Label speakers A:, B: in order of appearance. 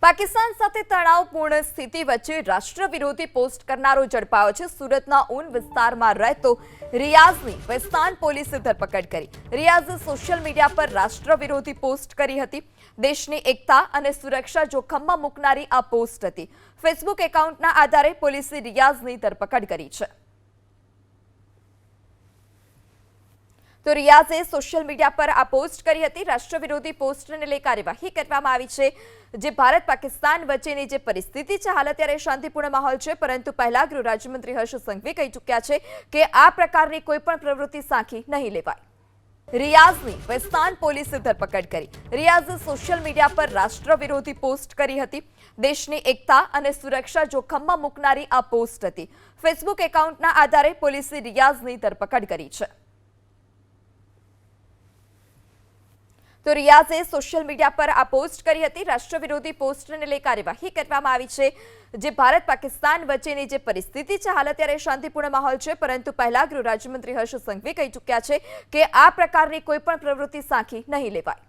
A: પાકિસ્તાન સાથે તણાવપૂર્ણ સ્થિતિ વચ્ચે રાષ્ટ્ર વિરોધી પોસ્ટ કરનારો ઝડપાયો છે। સુરતના ઉન વિસ્તારમાં રહેતો રિયાઝની વેસ્તાન પોલીસે ધરપકડ કરી। રિયાઝે સોશિયલ મીડિયા પર રાષ્ટ્ર વિરોધી પોસ્ટ કરી હતી। દેશની એકતા અને સુરક્ષા જોખમમાં મૂકનારી આ પોસ્ટ હતી। ફેસબુક એકાઉન્ટના આધારે પોલીસે રિયાઝની ધરપકડ કરી છે। तो रियाजे सोशल मीडिया पर आ पोस्ट करी हती। राष्ट्र विरोधी पोस्ट ने लई कार्यवाही करवामां आवी छे। जे भारत पाकिस्तान वच्चेनी जे परिस्थिति छे हाल अत्यारे शांतिपूर्ण माहौल छे, परंतु पहला गृह राज्यमंत्री हर्ष संघवी कही चूक्या छे के आ प्रकारनी कोईपण प्रवृत्ति साखी नहीं लेवाय। रियाजनी वेस्तान पोलीसे धरपकड करी। रियाजे सोशल मीडिया पर राष्ट्र विरोधी पोस्ट करी हती। देशनी एकता अने सुरक्षा जोखममां मूकनारी आ पोस्ट हती। फेसबुक एकाउंटना आधारे पोलीसे रियाजनी धरपकड करी छे। तो रियाजे सोशल मीडिया पर आ पोस्ट करी हती। राष्ट्र विरोधी पोस्ट ने लई कार्यवाही करवामां आवी छे। जे भारत पाकिस्तान वच्चेनी जे परिस्थिति छे हाल अत्यारे शांतिपूर्ण माहौल छे, परंतु पहला गृह राज्यमंत्री हर्ष संघवी कही चूक्या छे के आ प्रकारनी कोईपण प्रवृत्ति साखी नहीं लेवाय।